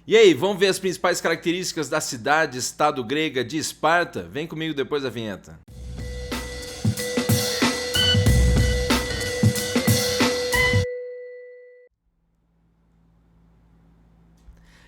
E aí, vamos ver as principais características da cidade-estado grega de Esparta? Vem comigo depois da vinheta.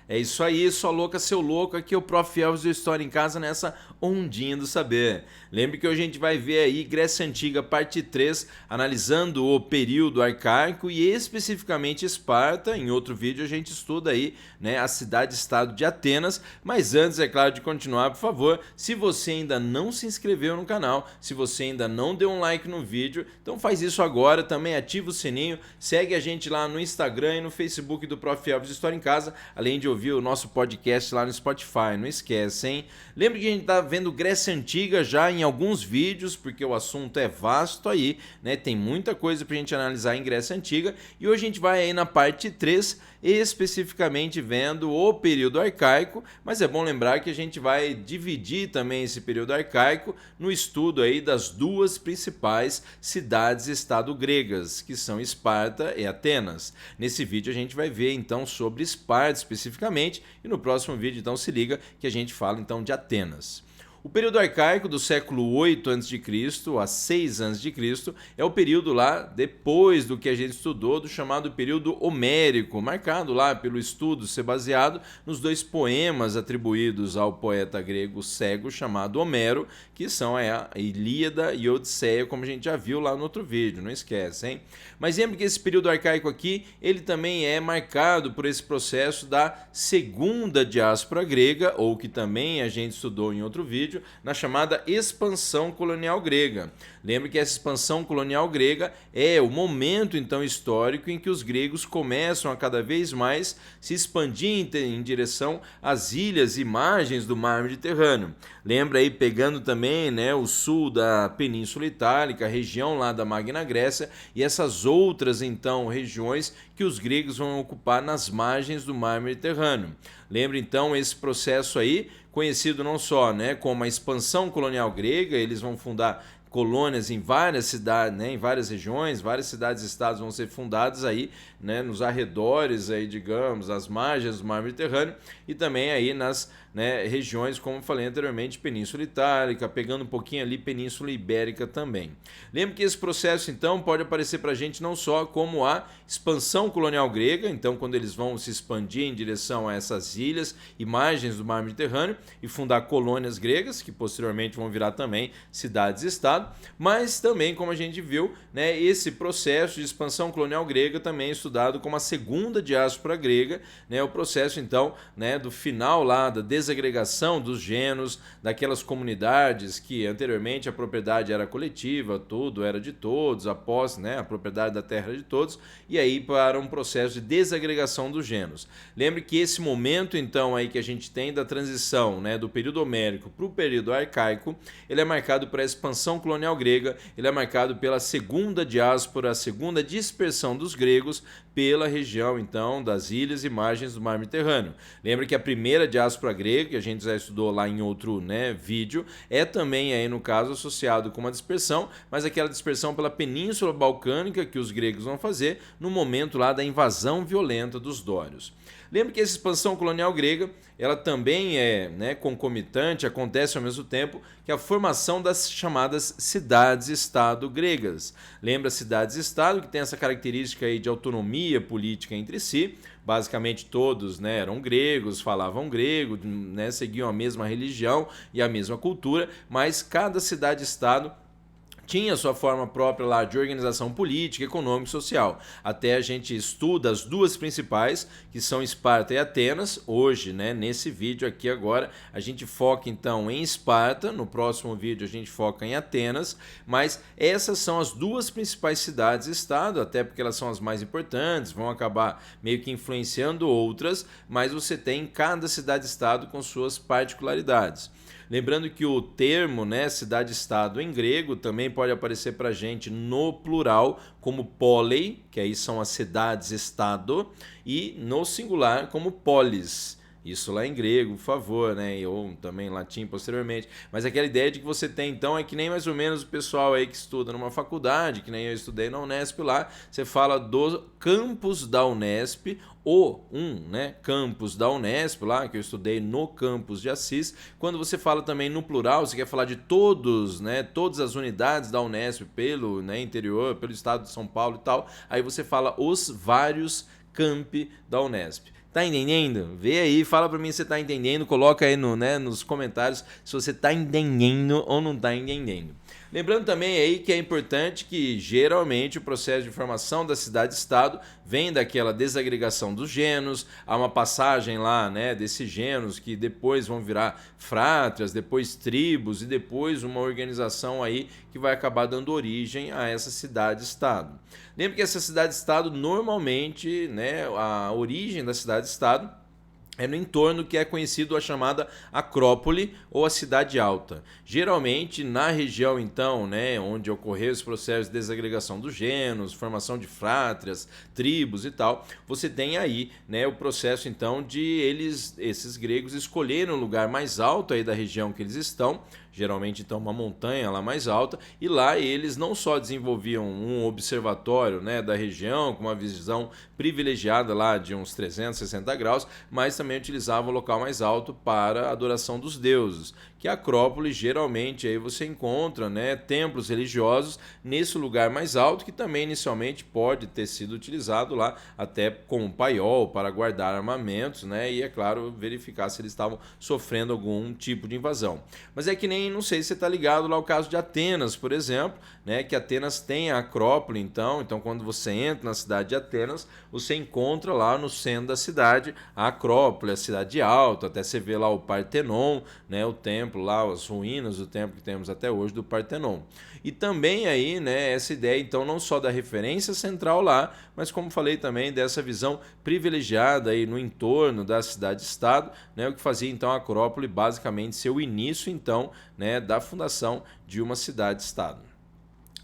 É isso aí, sua louca, seu louco, aqui é o Prof. Elvis do História em Casa nessa ondinha do saber. Lembre que hoje a gente vai ver aí Grécia Antiga, parte 3, analisando o período arcaico e especificamente Esparta. Em outro vídeo a gente estuda aí, né, a cidade-estado de Atenas. Mas antes, é claro, de continuar, por favor, se você ainda não se inscreveu no canal, se você ainda não deu um like no vídeo, então faz isso agora, também ativa o sininho, segue a gente lá no Instagram e no Facebook do Prof. Elvis do História em Casa, além de ouvir o nosso podcast lá no Spotify, não esquece, hein? Lembra que a gente tá vendo Grécia Antiga já em alguns vídeos, porque o assunto é vasto aí, né? Tem muita coisa pra gente analisar em Grécia Antiga, e hoje a gente vai aí na parte 3, especificamente vendo o período arcaico, mas é bom lembrar que a gente vai dividir também esse período arcaico no estudo aí das duas principais cidades-estado gregas, que são Esparta e Atenas. Nesse vídeo a gente vai ver então sobre Esparta especificamente, e no próximo vídeo então se liga que a gente fala então de Atenas. O período arcaico do século 8 a.C. a 6 a.C. é o período lá depois do que a gente estudou, do chamado período homérico, marcado lá pelo estudo ser baseado nos dois poemas atribuídos ao poeta grego cego chamado Homero, que são a Ilíada e a Odisseia, como a gente já viu lá no outro vídeo, não esquece, hein? Mas lembre que esse período arcaico aqui, ele também é marcado por esse processo da segunda diáspora grega, ou que também a gente estudou em outro vídeo, na chamada expansão colonial grega. Lembre que essa expansão colonial grega é o momento então histórico em que os gregos começam a cada vez mais se expandir em direção às ilhas e margens do mar Mediterrâneo. Lembra aí pegando também, né, o sul da Península Itálica, a região lá da Magna Grécia e essas outras então regiões que os gregos vão ocupar nas margens do mar Mediterrâneo. Lembra então esse processo aí, conhecido não só, né, como a expansão colonial grega, eles vão fundar colônias em várias cidades, né, em várias regiões, várias cidades-estados vão ser fundadas aí, né, nos arredores aí, digamos, as margens do mar Mediterrâneo e também aí nas, né, regiões, como falei anteriormente, Península Itálica, pegando um pouquinho ali Península Ibérica também. Lembre que esse processo então pode aparecer para a gente não só como a expansão colonial grega, então quando eles vão se expandir em direção a essas ilhas e margens do mar Mediterrâneo e fundar colônias gregas, que posteriormente vão virar também cidades-estado, mas também, como a gente viu, né, esse processo de expansão colonial grega também é estudado como a segunda diáspora grega, né, o processo então, né, do final lá da desagregação dos gênos, daquelas comunidades que anteriormente a propriedade era coletiva, tudo era de todos, a posse, né, a propriedade da terra era de todos, e aí para um processo de desagregação dos gênos. Lembre que esse momento então aí que a gente tem da transição, né, do período homérico para o período arcaico, ele é marcado por a expansão colonial grega, ele é marcado pela segunda diáspora, a segunda dispersão dos gregos pela região então das ilhas e margens do mar Mediterrâneo. Lembra que a primeira diáspora grega, que a gente já estudou lá em outro, né, vídeo, é também aí no caso associado com uma dispersão, mas aquela dispersão pela Península Balcânica que os gregos vão fazer no momento lá da invasão violenta dos dórios. Lembra que essa expansão colonial grega, ela também é, né, concomitante, acontece ao mesmo tempo que a formação das chamadas cidades-estado gregas. Lembra cidades-estado que tem essa característica aí de autonomia política entre si, basicamente todos, né, eram gregos, falavam grego, né, seguiam a mesma religião e a mesma cultura, mas cada cidade-estado tinha sua forma própria lá de organização política, econômica e social. Até a gente estuda as duas principais, que são Esparta e Atenas. Hoje, né, nesse vídeo aqui agora, a gente foca então em Esparta, no próximo vídeo a gente foca em Atenas, mas essas são as duas principais cidades-estado, até porque elas são as mais importantes, vão acabar meio que influenciando outras, mas você tem cada cidade-estado com suas particularidades. Lembrando que o termo, né, cidade-estado em grego também pode aparecer para a gente no plural como polei, que aí são as cidades-estado, e no singular como polis, Isso lá em grego, por favor, né? Ou também em latim posteriormente. Mas aquela ideia de que você tem, então, é que nem mais ou menos o pessoal aí que estuda numa faculdade, que nem eu estudei na Unesp lá, você fala do campus da Unesp, né, campus da Unesp lá, que eu estudei no campus de Assis. Quando você fala também no plural, você quer falar de todos, né, todas as unidades da Unesp pelo, né, interior, pelo estado de São Paulo e tal, aí você fala os vários campi da Unesp. Tá entendendo? Vê aí, fala pra mim se você tá entendendo, coloca aí nos comentários se você tá entendendo ou não tá entendendo. Lembrando também aí que é importante que geralmente o processo de formação da cidade-estado vem daquela desagregação dos gênos, há uma passagem lá, né, desses gênos que depois vão virar frátrias, depois tribos e depois uma organização aí que vai acabar dando origem a essa cidade-estado. Lembra que essa cidade-estado normalmente, né, a origem da cidade-estado é no entorno que é conhecido a chamada Acrópole ou a Cidade Alta. Geralmente na região então, né, onde ocorreu esse processo de desagregação dos gêneros, formação de frátrias, tribos e tal, você tem aí, né, o processo então de esses gregos escolherem o lugar mais alto aí da região que eles estão, geralmente então uma montanha lá mais alta, e lá eles não só desenvolviam um observatório, né, da região com uma visão privilegiada lá de uns 360 graus, mas também utilizavam o local mais alto para a adoração dos deuses, que a Acrópole geralmente aí você encontra, né, templos religiosos nesse lugar mais alto, que também inicialmente pode ter sido utilizado lá até como paiol para guardar armamentos, né, e é claro verificar se eles estavam sofrendo algum tipo de invasão. Mas é que nem, não sei se você está ligado lá ao caso de Atenas, por exemplo, né, que Atenas tem a Acrópole, então quando você entra na cidade de Atenas, você encontra lá no centro da cidade a Acrópole, a cidade alta, até você vê lá o Partenon, né, o templo lá, as ruínas do templo que temos até hoje do Partenon. E também aí, né, essa ideia então não só da referência central lá, mas como falei também dessa visão privilegiada aí no entorno da cidade-estado, né, o que fazia então a Acrópole basicamente ser o início então, né, da fundação de uma cidade-estado.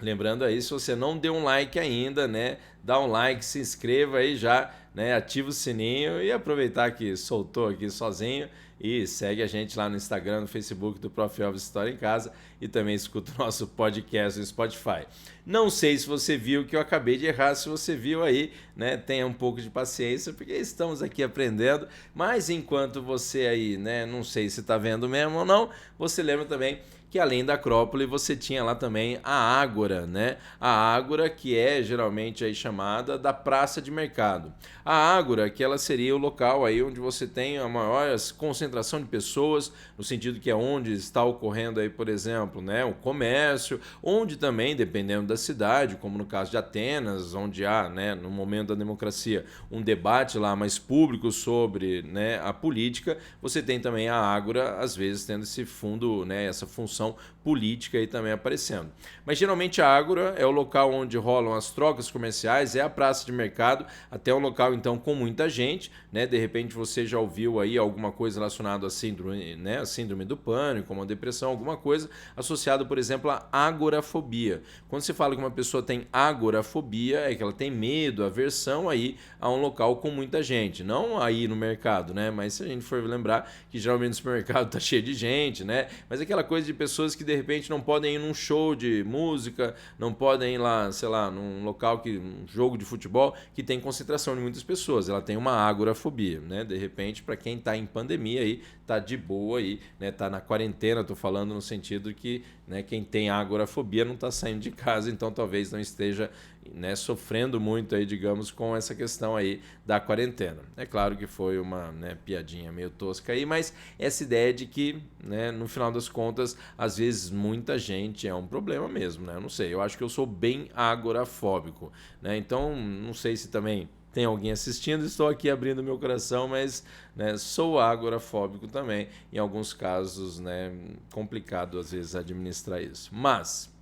Lembrando aí, se você não deu um like ainda, né, dá um like, se inscreva aí já, né, ativa o sininho e aproveitar que soltou aqui sozinho e segue a gente lá no Instagram, no Facebook do Prof. Elvis História em Casa e também escuta o nosso podcast no Spotify. Não sei se você viu que eu acabei de errar, se você viu aí, né, tenha um pouco de paciência, porque estamos aqui aprendendo, mas enquanto você aí, né, não sei se está vendo mesmo ou não, você lembra também que além da Acrópole você tinha lá também a Ágora, né? A Ágora que é geralmente aí chamada da praça de mercado. A Ágora que ela seria o local aí onde você tem a maior concentração de pessoas, no sentido que é onde está ocorrendo aí, por exemplo, né, o comércio, onde também, dependendo da cidade, como no caso de Atenas, onde há, né, no momento da democracia, um debate lá mais público sobre, né, a política, você tem também a Ágora, às vezes tendo esse fundo, né, essa função política aí também aparecendo. Mas geralmente a Ágora é o local onde rolam as trocas comerciais, é a praça de mercado, até um local então com muita gente, né? De repente você já ouviu aí alguma coisa relacionada a síndrome, né? A síndrome do pânico, uma depressão, alguma coisa associada, por exemplo, à agorafobia. Quando se fala que uma pessoa tem agorafobia, é que ela tem medo, aversão aí a um local com muita gente, não aí no mercado, né? Mas se a gente for lembrar que geralmente no supermercado tá cheio de gente, né? Mas aquela coisa de pessoas que de repente não podem ir num show de música, não podem ir lá, sei lá, num local um jogo de futebol que tem concentração de muitas pessoas. Ela tem uma agorafobia, né? De repente, para quem está em pandemia aí, tá de boa aí, né? Tá na quarentena, tô falando no sentido que, né, quem tem agorafobia não está saindo de casa, então talvez não esteja, né, sofrendo muito aí, digamos, com essa questão aí da quarentena. É claro que foi uma, né, piadinha meio tosca aí, mas essa ideia de que, né, no final das contas, às vezes muita gente é um problema mesmo, né? Eu não sei, eu acho que eu sou bem agorafóbico, né? Então, não sei se também tem alguém assistindo, estou aqui abrindo meu coração, mas, né, sou agorafóbico também. Em alguns casos, né, complicado às vezes administrar isso. Mas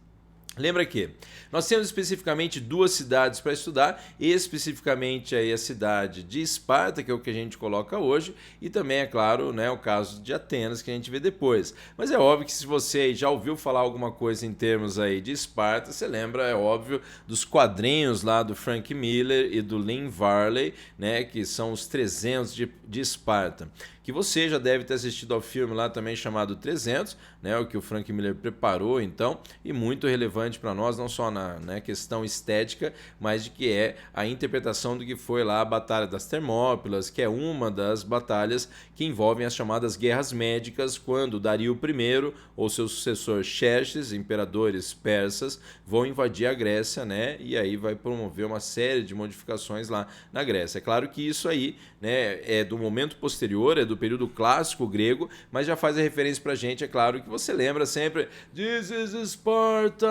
Lembra que nós temos especificamente duas cidades para estudar, especificamente aí a cidade de Esparta, que é o que a gente coloca hoje, e também, é claro, né, o caso de Atenas, que a gente vê depois. Mas é óbvio que se você já ouviu falar alguma coisa em termos aí de Esparta, você lembra, é óbvio, dos quadrinhos lá do Frank Miller e do Lynn Varley, né, que são os 300 de Esparta. Que você já deve ter assistido ao filme lá também chamado 300, né, o que o Frank Miller preparou então, e muito relevante para nós, não só na, né, questão estética, mas de que é a interpretação do que foi lá a Batalha das Termópilas, que é uma das batalhas que envolvem as chamadas guerras médicas, quando Dario I ou seu sucessor Xerxes, imperadores persas, vão invadir a Grécia, né, e aí vai promover uma série de modificações lá na Grécia. É claro que isso aí, né, é do momento posterior, é do período clássico grego, mas já faz a referência pra gente, é claro que você lembra sempre This is Sparta!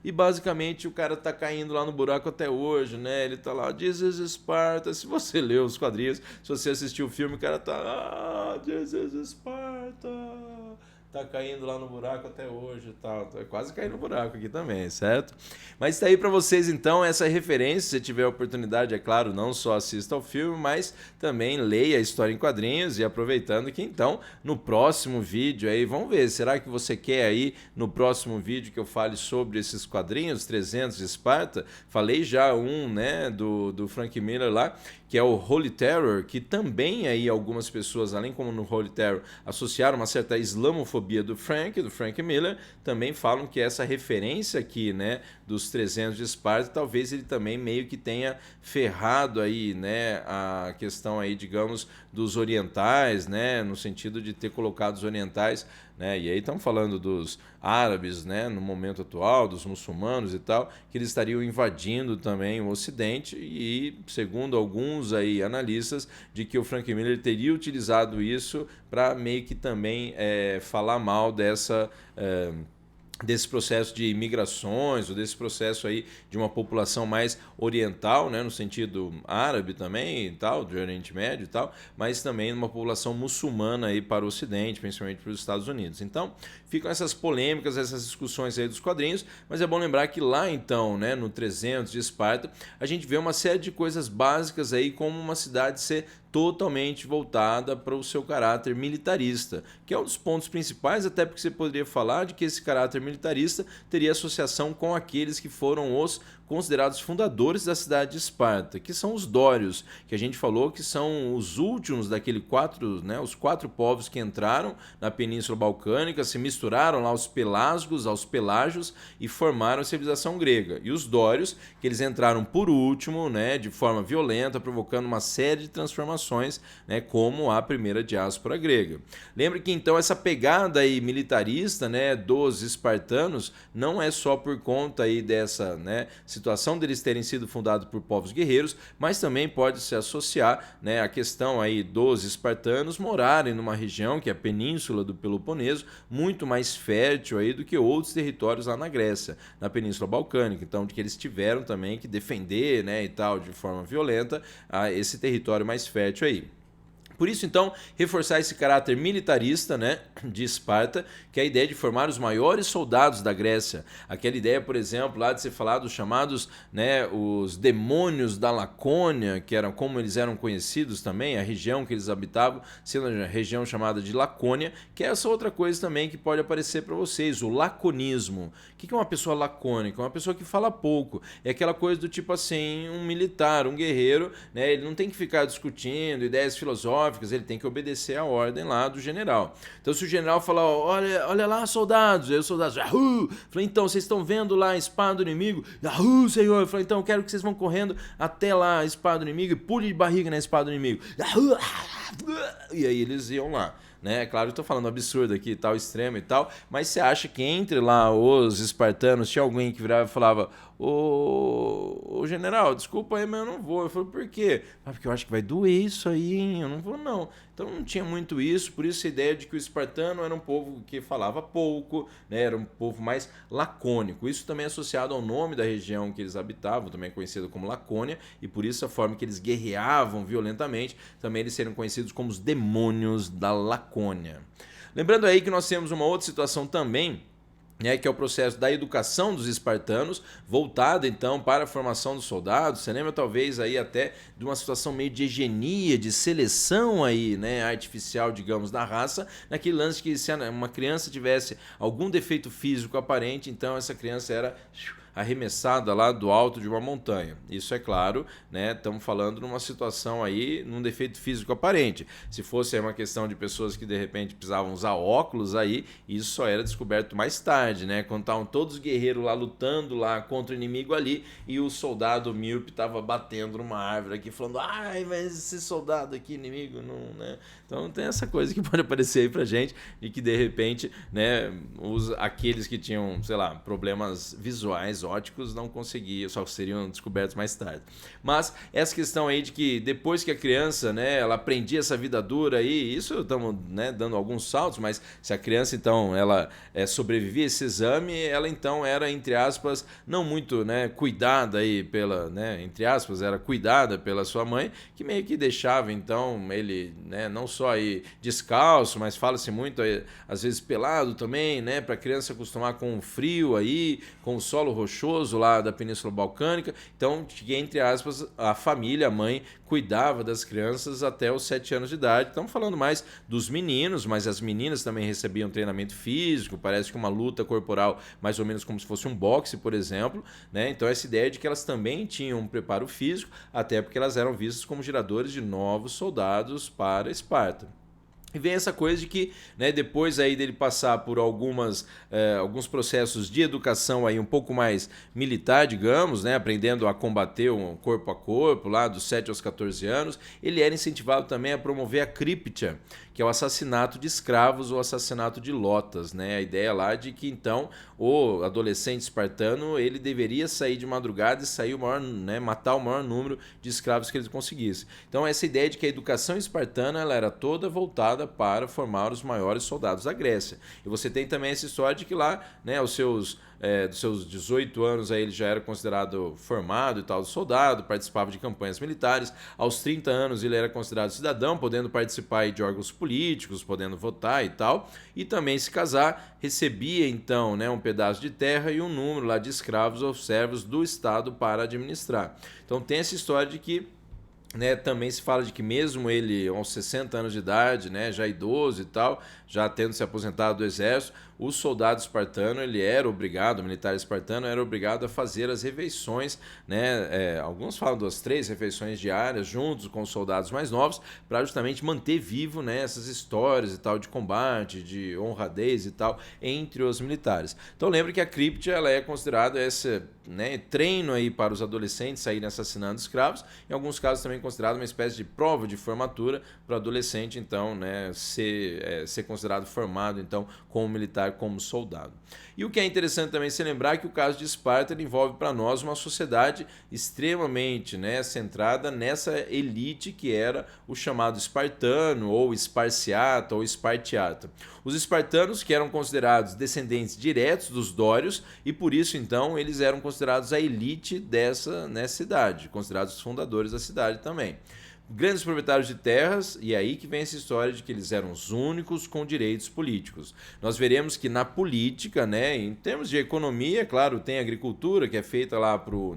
E basicamente o cara tá caindo lá no buraco até hoje, né? Ele tá lá, This is Sparta. Se você leu os quadrinhos, se você assistiu o filme, o cara tá, This is Sparta! Tá caindo lá no buraco até hoje e tal. Tá quase caindo no buraco aqui também, certo? Mas tá aí para vocês então essa referência, se tiver a oportunidade, é claro, não só assista ao filme, mas também leia a história em quadrinhos e aproveitando que então no próximo vídeo aí, vamos ver, será que você quer aí no próximo vídeo que eu fale sobre esses quadrinhos, 300 de Esparta? Falei já né, do Frank Miller lá, que é o Holy Terror, que também aí algumas pessoas, além como no Holy Terror, associaram uma certa islamofobia do Frank Miller, também falam que essa referência aqui, né, dos 300 de Esparta, talvez ele também meio que tenha ferrado aí, né, a questão aí, digamos, dos orientais, né, no sentido de ter colocado os orientais, né, e aí estamos falando dos árabes, né, no momento atual, dos muçulmanos e tal, que eles estariam invadindo também o Ocidente e, segundo alguns aí analistas, de que o Frank Miller teria utilizado isso para meio que também falar mal desse processo de imigrações, ou desse processo aí de uma população mais oriental, né, no sentido árabe também e tal, do Oriente Médio e tal, mas também uma população muçulmana aí para o Ocidente, principalmente para os Estados Unidos. Então, ficam essas polêmicas, essas discussões aí dos quadrinhos, mas é bom lembrar que lá então, né, no 300 de Esparta, a gente vê uma série de coisas básicas aí, como uma cidade ser totalmente voltada para o seu caráter militarista, que é um dos pontos principais, até porque você poderia falar de que esse caráter militarista teria associação com aqueles que foram os considerados fundadores da cidade de Esparta, que são os dórios, que a gente falou que são os últimos os 4 povos que entraram na Península Balcânica, se misturaram lá aos pelasgos, aos pelágios e formaram a civilização grega. E os dórios, que eles entraram por último, né, de forma violenta, provocando uma série de transformações, né, como a primeira diáspora grega. Lembre que então essa pegada aí militarista, né, dos espartanos não é só por conta aí dessa, né, situação deles terem sido fundados por povos guerreiros, mas também pode se associar, né, a questão aí dos espartanos morarem numa região que é a Península do Peloponeso, muito mais fértil aí do que outros territórios lá na Grécia, na Península Balcânica. Então, de que eles tiveram também que defender, né, e tal, de forma violenta, esse território mais fértil aí. Por isso, então, reforçar esse caráter militarista, né, de Esparta, que é a ideia de formar os maiores soldados da Grécia. Aquela ideia, por exemplo, lá de ser falado dos chamados, né, os demônios da Lacônia, que eram como eles eram conhecidos também, a região que eles habitavam, sendo a região chamada de Lacônia, que é essa outra coisa também que pode aparecer para vocês, o laconismo. O que é uma pessoa lacônica? Uma pessoa que fala pouco. É aquela coisa do tipo assim, um militar, um guerreiro, né, ele não tem que ficar discutindo ideias filosóficas, ele tem que obedecer a ordem lá do general. Então, se o general falar, olha lá, soldados, aí os soldados, Yahoo! Falei, então, vocês estão vendo lá a espada do inimigo? Yahoo, senhor! Falei, então, eu quero que vocês vão correndo até lá a espada do inimigo e pule de barriga na espada do inimigo. Yahoo! E aí eles iam lá. Né? Claro, eu tô falando absurdo aqui, tal, extremo e tal, mas você acha que entre lá os espartanos tinha alguém que virava e falava, ô general, desculpa aí, mas eu não vou. Eu falei, por quê? Porque eu acho que vai doer isso aí, hein? Eu não vou não. Então não tinha muito isso, por isso a ideia de que o espartano era um povo que falava pouco, né? Era um povo mais lacônico. Isso também é associado ao nome da região que eles habitavam, também é conhecido como Lacônia, e por isso a forma que eles guerreavam violentamente, também eles seriam conhecidos como os demônios da Lacônia. Lembrando aí que nós temos uma outra situação também, que é o processo da educação dos espartanos, voltado então para a formação dos soldados. Você lembra talvez aí até de uma situação meio de eugenia, de seleção aí, né, artificial, digamos, da raça, naquele lance que se uma criança tivesse algum defeito físico aparente, então essa criança era arremessada lá do alto de uma montanha. Isso é claro, né? Estamos falando numa situação aí, num defeito físico aparente. Se fosse uma questão de pessoas que de repente precisavam usar óculos aí, isso só era descoberto mais tarde, né? Quando estavam todos os guerreiros lá lutando lá contra o inimigo ali e o soldado míope estava batendo numa árvore aqui falando: "Ai, mas esse soldado aqui inimigo não, né?" Então tem essa coisa que pode aparecer aí pra gente e que de repente, né, aqueles que tinham, sei lá, problemas visuais óticos não conseguiam, só seriam descobertos mais tarde. Mas essa questão aí de que depois que a criança, né, ela aprendia essa vida dura aí, isso estamos, né, dando alguns saltos, mas se a criança então ela sobrevivia a esse exame, ela então era, entre aspas, não muito, né, cuidada aí pela, né, entre aspas, era cuidada pela sua mãe, que meio que deixava então ele, né, não só aí descalço, mas fala-se muito aí, às vezes pelado também, né, para a criança acostumar com o frio aí, com o solo rochoso lá da Península Balcânica. Então, entre aspas, a família, a mãe, cuidava das crianças até os 7 anos de idade. Estamos falando mais dos meninos, mas as meninas também recebiam treinamento físico, parece que uma luta corporal, mais ou menos como se fosse um boxe, por exemplo, né? Então, essa ideia de que elas também tinham um preparo físico, até porque elas eram vistas como geradores de novos soldados para Esparta. E vem essa coisa de que, né, depois aí dele passar por alguns processos de educação aí um pouco mais militar, digamos, né, aprendendo a combater um corpo a corpo, lá dos 7 aos 14 anos, ele era incentivado também a promover a críptia, que é o assassinato de escravos ou assassinato de lotas, né? A ideia lá de que então o adolescente espartano ele deveria sair de madrugada e sair matar o maior número de escravos que ele conseguisse. Então essa ideia de que a educação espartana ela era toda voltada para formar os maiores soldados da Grécia. E você tem também essa história de que lá, né, dos seus 18 anos aí ele já era considerado formado e tal, soldado, participava de campanhas militares. Aos 30 anos ele era considerado cidadão, podendo participar aí de órgãos políticos, podendo votar e tal, e também se casar, recebia então, né, um pedaço de terra e um número lá de escravos ou servos do Estado para administrar. Então tem essa história de que, né, também se fala de que mesmo ele aos 60 anos de idade, né, já idoso e tal, já tendo se aposentado do exército, o soldado espartano, ele era obrigado, o militar espartano era obrigado a fazer as refeições, né, alguns falam das 3 refeições diárias, juntos com os soldados mais novos, para justamente manter vivo, né, essas histórias e tal de combate, de honradez e tal, entre os militares. Então lembra que a críptia, ela é considerada esse, né, treino aí para os adolescentes saírem assassinando escravos, em alguns casos também considerado uma espécie de prova de formatura para o adolescente, então, né, ser considerado formado então como militar, como soldado. E o que é interessante também se lembrar é que o caso de Esparta envolve para nós uma sociedade extremamente, né, centrada nessa elite que era o chamado espartano, ou esparciata, ou espartiata. Os espartanos que eram considerados descendentes diretos dos dórios e por isso então eles eram considerados a elite dessa, né, cidade, considerados os fundadores da cidade também. Grandes proprietários de terras, e é aí que vem essa história de que eles eram os únicos com direitos políticos. Nós veremos que na política, né, em termos de economia, claro, tem agricultura que é feita lá por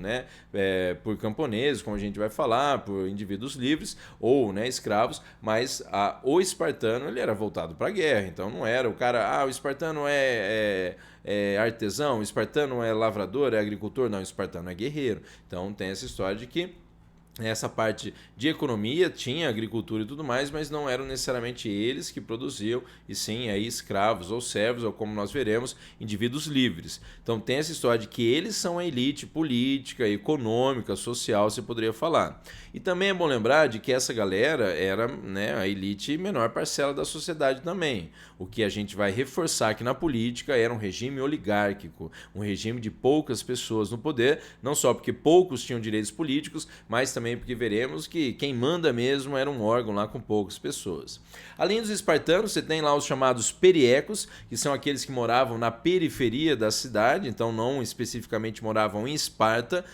camponeses, como a gente vai falar, por indivíduos livres ou, né, escravos, mas o espartano ele era voltado para a guerra, então não era o cara, o espartano é artesão, o espartano é lavrador, é agricultor, não, o espartano é guerreiro. Então tem essa história de que essa parte de economia tinha agricultura e tudo mais, mas não eram necessariamente eles que produziam, e sim aí escravos ou servos, ou como nós veremos, indivíduos livres. Então tem essa história de que eles são a elite política, econômica, social, se poderia falar. E também é bom lembrar de que essa galera era, né, a elite menor parcela da sociedade também. O que a gente vai reforçar que na política era um regime oligárquico, um regime de poucas pessoas no poder, não só porque poucos tinham direitos políticos, mas também porque veremos que quem manda mesmo era um órgão lá com poucas pessoas. Além dos espartanos, você tem lá os chamados periecos, que são aqueles que moravam na periferia da cidade, então não especificamente moravam em Esparta,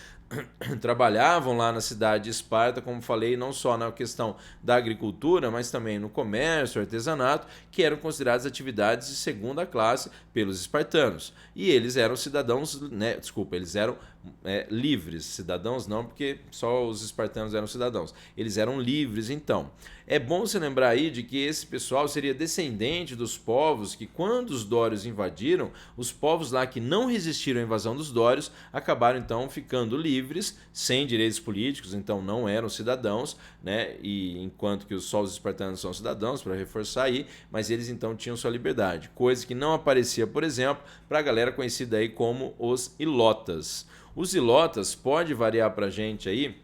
trabalhavam lá na cidade de Esparta, como falei, não só na questão da agricultura, mas também no comércio, artesanato, que eram consideradas atividades de segunda classe pelos espartanos. E eles eram cidadãos, né, desculpa, eles eram livres, cidadãos não, porque só os espartanos eram cidadãos. Eles eram livres, então. É bom se lembrar aí de que esse pessoal seria descendente dos povos que, quando os dórios invadiram, os povos lá que não resistiram à invasão dos dórios acabaram então ficando livres, sem direitos políticos, então não eram cidadãos, né? E enquanto que só os espartanos são cidadãos, para reforçar aí, mas eles então tinham sua liberdade, coisa que não aparecia, por exemplo, para a galera conhecida aí como os ilotas. Os ilotas pode variar para a gente aí,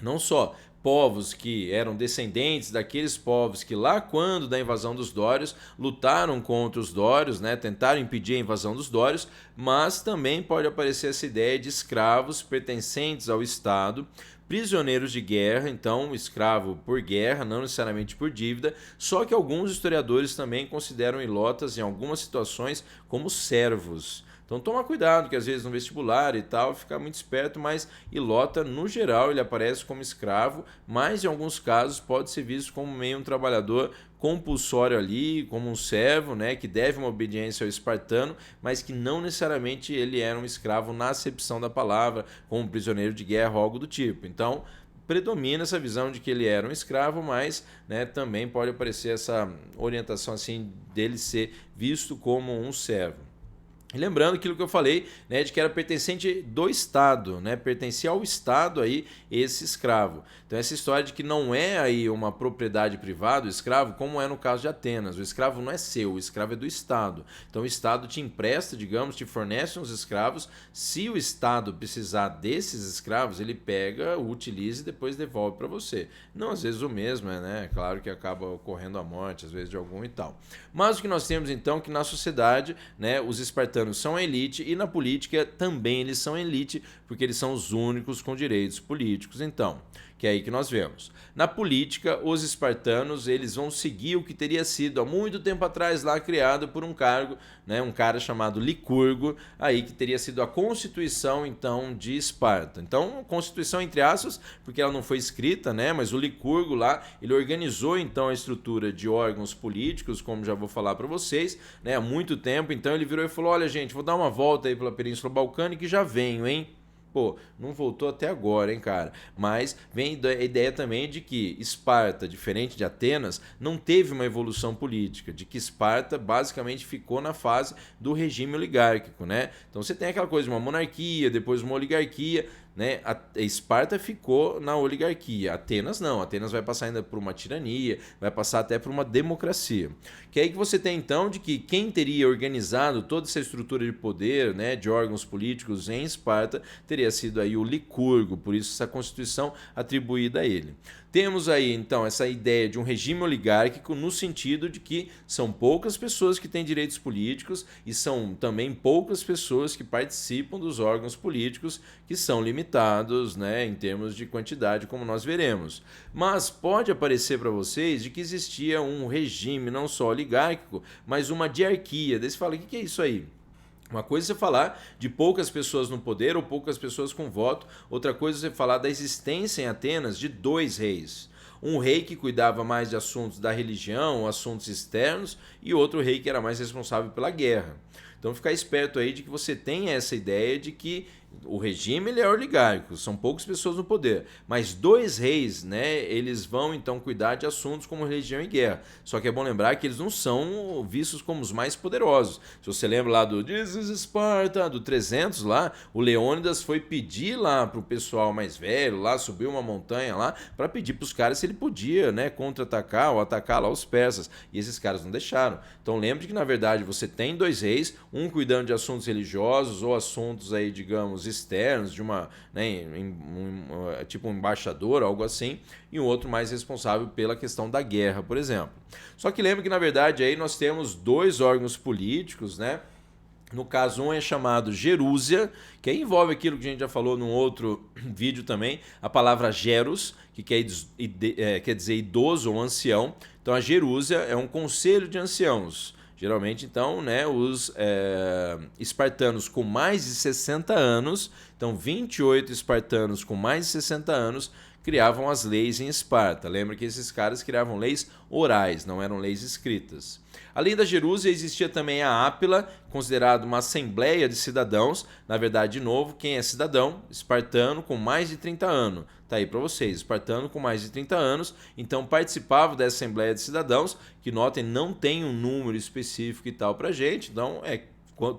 não só povos que eram descendentes daqueles povos que lá quando da invasão dos dórios lutaram contra os dórios, né, tentaram impedir a invasão dos dórios, mas também pode aparecer essa ideia de escravos pertencentes ao Estado, prisioneiros de guerra, então escravo por guerra, não necessariamente por dívida, só que alguns historiadores também consideram ilotas em algumas situações como servos. Então toma cuidado, que às vezes no vestibular e tal, fica muito esperto, mas ilota, no geral, ele aparece como escravo, mas em alguns casos pode ser visto como meio um trabalhador compulsório ali, como um servo, né, que deve uma obediência ao espartano, mas que não necessariamente ele era um escravo na acepção da palavra, como um prisioneiro de guerra ou algo do tipo. Então, predomina essa visão de que ele era um escravo, mas, né, também pode aparecer essa orientação assim dele ser visto como um servo. E lembrando aquilo que eu falei, né, de que era pertencente do Estado, né, pertencia ao Estado aí esse escravo. Então essa história de que não é aí uma propriedade privada, o escravo, como é no caso de Atenas, o escravo não é seu, o escravo é do Estado. Então o Estado te empresta, digamos, te fornece uns escravos, se o Estado precisar desses escravos, ele pega, utiliza e depois devolve para você. Não às vezes o mesmo, né, claro que acaba ocorrendo a morte, às vezes de algum e tal. Mas o que nós temos então é que na sociedade, né, os espartanos são a elite e na política também eles são elite, porque eles são os únicos com direitos políticos, então, que é aí que nós vemos. Na política, os espartanos eles vão seguir o que teria sido há muito tempo atrás lá criado por um cargo, né, um cara chamado Licurgo, aí que teria sido a Constituição então de Esparta. Então, Constituição entre aspas, porque ela não foi escrita, né, mas o Licurgo lá, ele organizou então a estrutura de órgãos políticos, como já vou falar para vocês, né, há muito tempo. Então ele virou e falou: "Olha, gente, vou dar uma volta aí pela Península Balcânica e já venho, hein?" Pô, não voltou até agora, hein, cara? Mas vem a ideia também de que Esparta, diferente de Atenas, não teve uma evolução política, de que Esparta basicamente ficou na fase do regime oligárquico, né? Então você tem aquela coisa de uma monarquia, depois uma oligarquia, né? A Esparta ficou na oligarquia, Atenas não, Atenas vai passar ainda por uma tirania, vai passar até por uma democracia. Que é aí que você tem então de que quem teria organizado toda essa estrutura de poder, né, de órgãos políticos em Esparta, teria sido aí o Licurgo, por isso essa constituição atribuída a ele. Temos aí então essa ideia de um regime oligárquico no sentido de que são poucas pessoas que têm direitos políticos e são também poucas pessoas que participam dos órgãos políticos que são limitados, né, em termos de quantidade, como nós veremos. Mas pode aparecer para vocês de que existia um regime não só oligárquico, mas uma diarquia. Daí você fala: o que é isso aí? Uma coisa é você falar de poucas pessoas no poder ou poucas pessoas com voto, outra coisa é você falar da existência em Atenas de dois reis. Um rei que cuidava mais de assuntos da religião, assuntos externos, e outro rei que era mais responsável pela guerra. Então ficar esperto aí de que você tenha essa ideia de que o regime ele é oligárquico, são poucas pessoas no poder, mas dois reis, né, eles vão então cuidar de assuntos como religião e guerra. Só que é bom lembrar que eles não são vistos como os mais poderosos. Se você lembra lá do This is Sparta, do 300 lá, o Leônidas foi pedir lá pro pessoal mais velho, lá subiu uma montanha lá, para pedir pros caras se ele podia, né, contra-atacar ou atacar lá os persas, e esses caras não deixaram. Então lembre que na verdade você tem dois reis, um cuidando de assuntos religiosos ou assuntos aí, digamos, externos, de uma, né, tipo um embaixador, algo assim, e um outro mais responsável pela questão da guerra, por exemplo. Só que lembra que na verdade aí nós temos dois órgãos políticos, né? No caso, um é chamado gerúsia, que aí envolve aquilo que a gente já falou num outro vídeo também, a palavra geros, que quer dizer idoso ou ancião. Então a gerúsia é um conselho de anciãos. Geralmente, então, né, os espartanos com mais de 60 anos, então 28 espartanos com mais de 60 anos, criavam as leis em Esparta. Lembra que esses caras criavam leis orais, não eram leis escritas. Além da Jerusa, existia também a Ápila, considerada uma assembleia de cidadãos. Na verdade, de novo, quem é cidadão? Espartano com mais de 30 anos. Tá aí para vocês, espartano com mais de 30 anos, então participava dessa Assembleia de Cidadãos, que notem, não tem um número específico e tal pra gente, então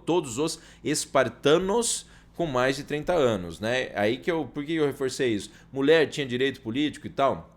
todos os espartanos com mais de 30 anos, né? Aí por que eu reforcei isso? Mulher tinha direito político e tal?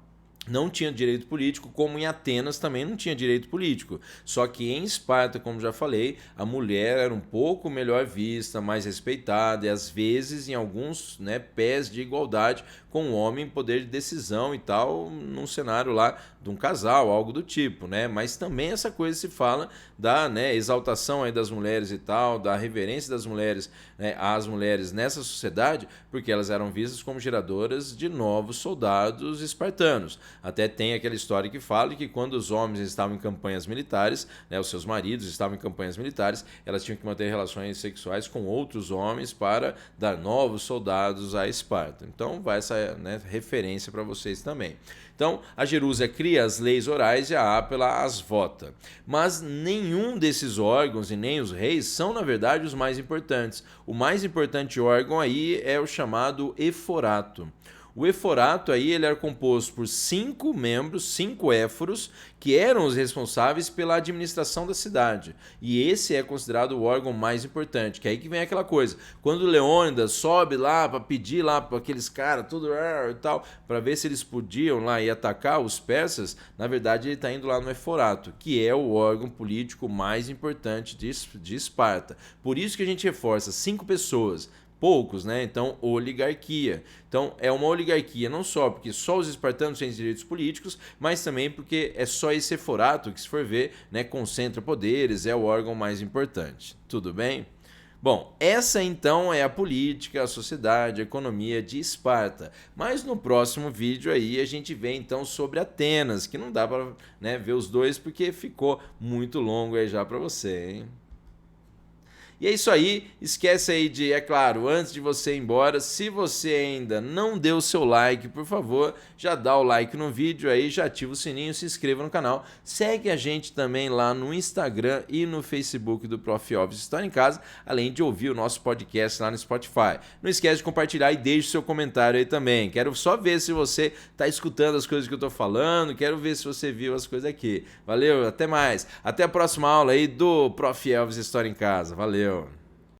Não tinha direito político, como em Atenas também não tinha direito político. Só que em Esparta, como já falei, a mulher era um pouco melhor vista, mais respeitada e às vezes em alguns, né, pés de igualdade com o homem em poder de decisão e tal, num cenário lá de um casal, algo do tipo, né? Mas também essa coisa se fala da, né, exaltação aí das mulheres e tal, da reverência das mulheres, né, às mulheres nessa sociedade, porque elas eram vistas como geradoras de novos soldados espartanos. Até tem aquela história que fala que quando os homens estavam em campanhas militares, né, os seus maridos estavam em campanhas militares, elas tinham que manter relações sexuais com outros homens para dar novos soldados a Esparta. Então vai essa, né, referência para vocês também. Então a Jerusa cria as leis orais e a Ápila as vota. Mas nenhum desses órgãos e nem os reis são, na verdade, os mais importantes. O mais importante órgão aí é o chamado eforato. O eforato aí ele era composto por 5 membros, 5 éforos, que eram os responsáveis pela administração da cidade. E esse é considerado o órgão mais importante, que é aí que vem aquela coisa. Quando Leônidas sobe lá para pedir lá para aqueles caras, tudo e tal, para ver se eles podiam lá ir atacar os persas, na verdade ele está indo lá no eforato, que é o órgão político mais importante de Esparta. Por isso que a gente reforça 5 pessoas, poucos, né? Então, oligarquia. Então, é uma oligarquia não só porque só os espartanos têm direitos políticos, mas também porque é só esse eforato que, se for ver, né, concentra poderes, é o órgão mais importante. Tudo bem? Bom, essa então é a política, a sociedade, a economia de Esparta. Mas no próximo vídeo aí a gente vê então sobre Atenas, que não dá para, né, ver os dois porque ficou muito longo aí já para você, hein? E é isso aí, esquece aí de, é claro, antes de você ir embora, se você ainda não deu o seu like, por favor, já dá o like no vídeo aí, já ativa o sininho, se inscreva no canal, segue a gente também lá no Instagram e no Facebook do Prof. Elvis História em Casa, além de ouvir o nosso podcast lá no Spotify. Não esquece de compartilhar e deixe seu comentário aí também, quero só ver se você está escutando as coisas que eu estou falando, quero ver se você viu as coisas aqui. Valeu, até mais, até a próxima aula aí do Prof. Elvis História em Casa, valeu!